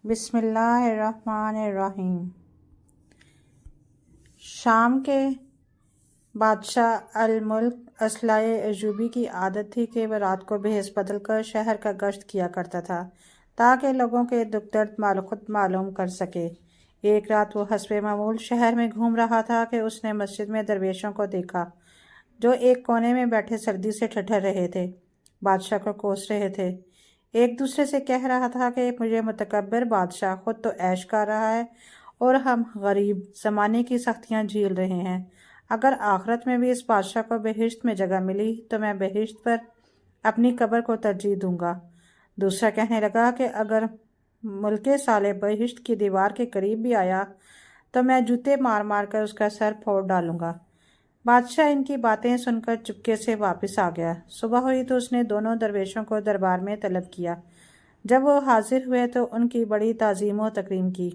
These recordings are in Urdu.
بسم اللہ الرحمن الرحیم۔ شام کے بادشاہ الملک اصلۂ ایوبی کی عادت تھی کہ وہ رات کو بھیس بدل کر شہر کا گشت کیا کرتا تھا تاکہ لوگوں کے دکھ درد خود معلوم کر سکے۔ ایک رات وہ حسب معمول شہر میں گھوم رہا تھا کہ اس نے مسجد میں درویشوں کو دیکھا جو ایک کونے میں بیٹھے سردی سے ٹھٹھر رہے تھے، بادشاہ کو کوس رہے تھے۔ ایک دوسرے سے کہہ رہا تھا کہ مجھے متکبر بادشاہ خود تو عیش کر رہا ہے اور ہم غریب زمانے کی سختیاں جھیل رہے ہیں۔ اگر آخرت میں بھی اس بادشاہ کو بہشت میں جگہ ملی تو میں بہشت پر اپنی قبر کو ترجیح دوں گا۔ دوسرا کہنے لگا کہ اگر ملک صالح بہشت کی دیوار کے قریب بھی آیا تو میں جوتے مار مار کر اس کا سر پھوڑ ڈالوں گا۔ بادشاہ ان کی باتیں سن کر چپکے سے واپس آ گیا۔ صبح ہوئی تو اس نے دونوں درویشوں کو دربار میں طلب کیا۔ جب وہ حاضر ہوئے تو ان کی بڑی تعظیم و تکریم کی،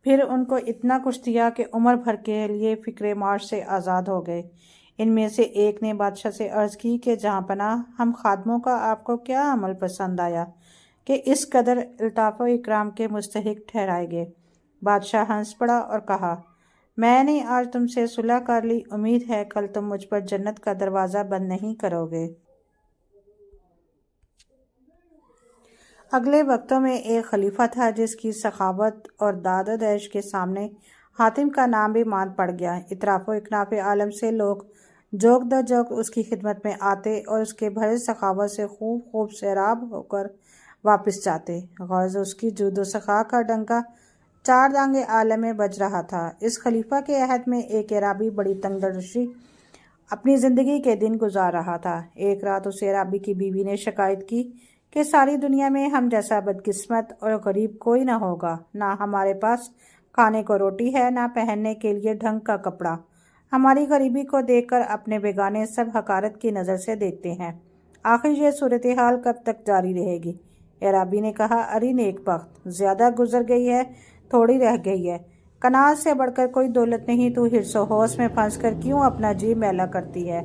پھر ان کو اتنا کچھ دیا کہ عمر بھر کے لیے فکر معاش سے آزاد ہو گئے۔ ان میں سے ایک نے بادشاہ سے عرض کی کہ جہاں پناہ، ہم خادموں کا آپ کو کیا عمل پسند آیا کہ اس قدر الطاف و اکرام کے مستحق ٹھہرائے گئے؟ بادشاہ ہنس پڑا اور کہا، میں نے آج تم سے صلح کر لی، امید ہے کل تم مجھ پر جنت کا دروازہ بند نہیں کرو گے۔ اگلے وقتوں میں ایک خلیفہ تھا جس کی سخاوت اور داد و دہش کے سامنے حاتم کا نام بھی ماند پڑ گیا۔ اطراف و اکناف عالم سے لوگ جوق در جوق اس کی خدمت میں آتے اور اس کے بھرے سخاوت سے خوب سیراب ہو کر واپس جاتے۔ غرض اس کی جود و سخا کا ڈنکا چار دانگے عالم میں بج رہا تھا۔ اس خلیفہ کے عہد میں ایک عرابی بڑی تنگ دستی اپنی زندگی کے دن گزار رہا تھا۔ ایک رات اس عرابی کی بیوی نے شکایت کی کہ ساری دنیا میں ہم جیسا بدقسمت اور غریب کوئی نہ ہوگا، نہ ہمارے پاس کھانے کو روٹی ہے، نہ پہننے کے لیے ڈھنگ کا کپڑا۔ ہماری غریبی کو دیکھ کر اپنے بیگانے سب حقارت کی نظر سے دیکھتے ہیں۔ آخر یہ صورتحال کب تک جاری رہے گی؟ عرابی نے کہا، ارے نیک بخت، زیادہ گزر گئی ہے، تھوڑی رہ گئی ہے۔ کناز سے بڑھ کر کوئی دولت نہیں، تو حرص و حوث میں پھنس کر کیوں اپنا جی میلا کرتی ہے؟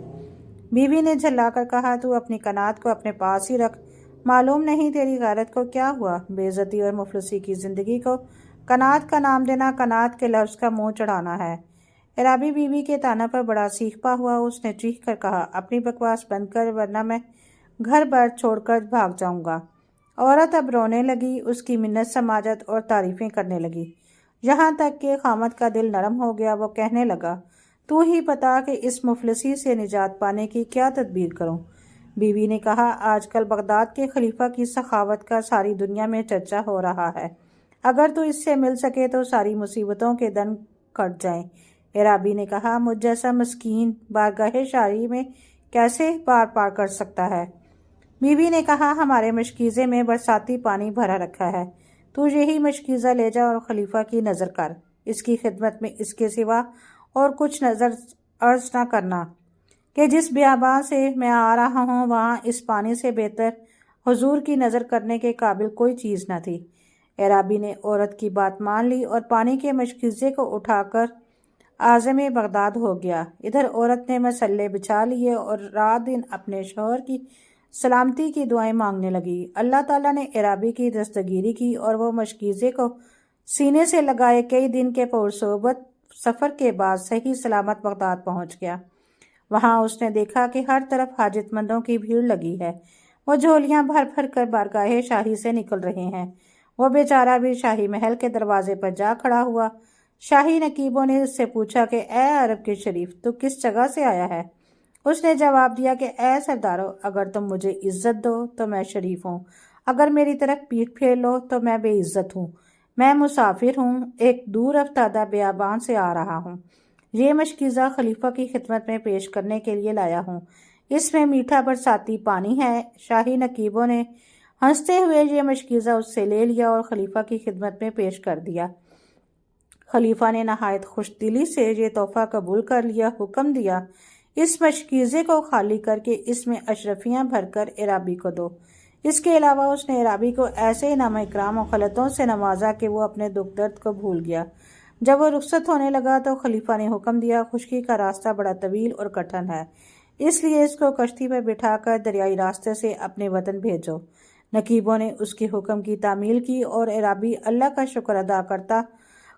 بیوی نے جھلا کر کہا، تو اپنی کنات کو اپنے پاس ہی رکھ، معلوم نہیں تیری غیرت کو کیا ہوا؟ بے عزتی اور مفلسی کی زندگی کو کنات کا نام دینا، کنات کے لفظ کا منہ چڑھانا ہے۔ عرابی بیوی کے طعنہ پر بڑا سیخپا ہوا۔ اس نے چیخ کر کہا، اپنی بکواس بند کر ورنہ میں گھر بار چھوڑ کر بھاگ جاؤں گا۔ عورت اب رونے لگی، اس کی منت سماجت اور تعریفیں کرنے لگی، یہاں تک کہ خامد کا دل نرم ہو گیا۔ وہ کہنے لگا، تو ہی بتا کہ اس مفلسی سے نجات پانے کی کیا تدبیر کروں؟ بیوی نے کہا، آج کل بغداد کے خلیفہ کی سخاوت کا ساری دنیا میں چرچا ہو رہا ہے، اگر تو اس سے مل سکے تو ساری مصیبتوں کے دن کٹ جائیں۔ عرابی نے کہا، مجھ جیسا مسکین بارگاہ شاہی میں کیسے پار کر سکتا ہے؟ بیوی نے کہا، ہمارے مشکیزے میں برساتی پانی بھرا رکھا ہے، تو یہی مشکیزہ لے جا اور خلیفہ کی نظر کر، اس کی خدمت میں اس کے سوا اور کچھ نظر عرض نہ کرنا کہ جس بیاباں سے میں آ رہا ہوں وہاں اس پانی سے بہتر حضور کی نظر کرنے کے قابل کوئی چیز نہ تھی۔ عرابی نے عورت کی بات مان لی اور پانی کے مشکیزے کو اٹھا کر عازم بغداد ہو گیا۔ ادھر عورت نے مسلے بچھا لیے اور رات دن اپنے شوہر کی سلامتی کی دعائیں مانگنے لگی۔ اللہ تعالیٰ نے عرابی کی دستگیری کی اور وہ مشکیزے کو سینے سے لگائے کئی دن کے پرصحبت سفر کے بعد صحیح سلامت بغداد پہنچ گیا۔ وہاں اس نے دیکھا کہ ہر طرف حاجت مندوں کی بھیڑ لگی ہے، وہ جھولیاں بھر بھر کر بارگاہ شاہی سے نکل رہے ہیں۔ وہ بیچارہ بھی شاہی محل کے دروازے پر جا کھڑا ہوا۔ شاہی نقیبوں نے اس سے پوچھا کہ اے عرب کے شریف، تو کس جگہ سے آیا ہے؟ اس نے جواب دیا کہ اے سردارو، اگر تم مجھے عزت دو تو میں شریف ہوں، اگر میری طرف پیٹھ پھیر لو تو میں بے عزت ہوں۔ میں مسافر ہوں، ایک دور افتادہ بیابان سے آ رہا ہوں، یہ مشکیزہ خلیفہ کی خدمت میں پیش کرنے کے لیے لایا ہوں، اس میں میٹھا برساتی پانی ہے۔ شاہی نقیبوں نے ہنستے ہوئے یہ مشکیزہ اس سے لے لیا اور خلیفہ کی خدمت میں پیش کر دیا۔ خلیفہ نے نہایت خوش دلی سے یہ تحفہ قبول کر لیا، حکم دیا، اس مشکیزے کو خالی کر کے اس میں اشرفیاں بھر کر عرابی کو دو۔ اس کے علاوہ اس نے عرابی کو ایسے انعام اکرام و خلطوں سے نوازا کہ وہ اپنے دکھ درد کو بھول گیا۔ جب وہ رخصت ہونے لگا تو خلیفہ نے حکم دیا، خشکی کا راستہ بڑا طویل اور کٹھن ہے، اس لیے اس کو کشتی پر بٹھا کر دریائی راستے سے اپنے وطن بھیجو۔ نقیبوں نے اس کے حکم کی تعمیل کی اور عرابی اللہ کا شکر ادا کرتا،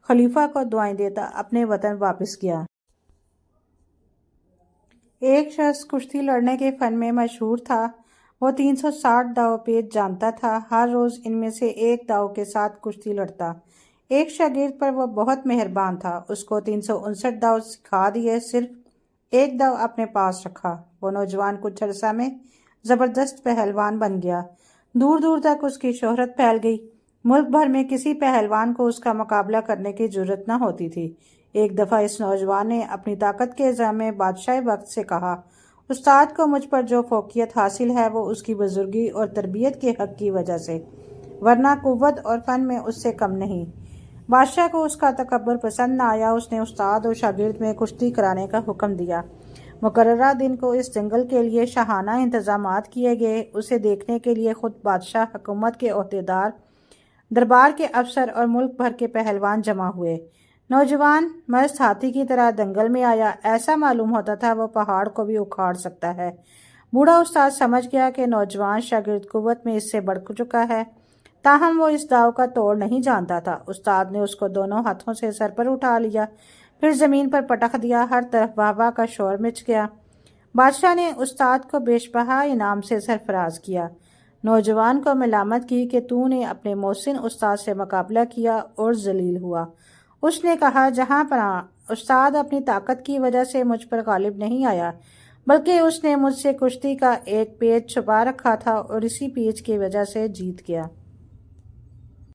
خلیفہ کو دعائیں دیتا اپنے وطن واپس گیا۔ ایک شخص کشتی لڑنے کے فن میں مشہور تھا۔ وہ 360 داؤ پیچ جانتا تھا، ہر روز ان میں سے ایک داؤ کے ساتھ کشتی لڑتا۔ ایک شاگرد پر وہ بہت مہربان تھا، اس کو 359 داؤ سکھا دیے، صرف ایک داؤ اپنے پاس رکھا۔ وہ نوجوان کچھ عرصہ میں زبردست پہلوان بن گیا، دور دور تک اس کی شہرت پھیل گئی، ملک بھر میں کسی پہلوان کو اس کا مقابلہ کرنے کی جرأت نہ ہوتی تھی۔ ایک دفعہ اس نوجوان نے اپنی طاقت کے ازاں میں بادشاہ وقت سے کہا، استاد کو مجھ پر جو فوقیت حاصل ہے وہ اس کی بزرگی اور تربیت کے حق کی وجہ سے، ورنہ قوت اور فن میں اس سے کم نہیں۔ بادشاہ کو اس کا تکبر پسند نہ آیا، اس نے استاد اور شاگرد میں کشتی کرانے کا حکم دیا۔ مقررہ دن کو اس جنگل کے لیے شاہانہ انتظامات کیے گئے۔ اسے دیکھنے کے لیے خود بادشاہ، حکومت کے عہدیدار، دربار کے افسر اور ملک بھر کے پہلوان جمع ہوئے۔ نوجوان مست ہاتھی کی طرح دنگل میں آیا، ایسا معلوم ہوتا تھا وہ پہاڑ کو بھی اکھاڑ سکتا ہے۔ بوڑھا استاد سمجھ گیا کہ نوجوان شاگرد قوت میں اس سے بڑھ چکا ہے، تاہم وہ اس داؤ کا توڑ نہیں جانتا تھا۔ استاد نے اس کو دونوں ہاتھوں سے سر پر اٹھا لیا، پھر زمین پر پٹخ دیا، ہر طرف واہ واہ کا شور مچ گیا۔ بادشاہ نے استاد کو بیش بہا انعام سے سرفراز کیا، نوجوان کو ملامت کی کہ تو نے اپنے محسن استاد سے مقابلہ کیا اور ذلیل ہوا۔ اس نے کہا، جہاں پناہ، استاد اپنی طاقت کی وجہ سے مجھ پر غالب نہیں آیا، بلکہ اس نے مجھ سے کشتی کا ایک پیچ چھپا رکھا تھا اور اسی پیچ کی وجہ سے جیت گیا۔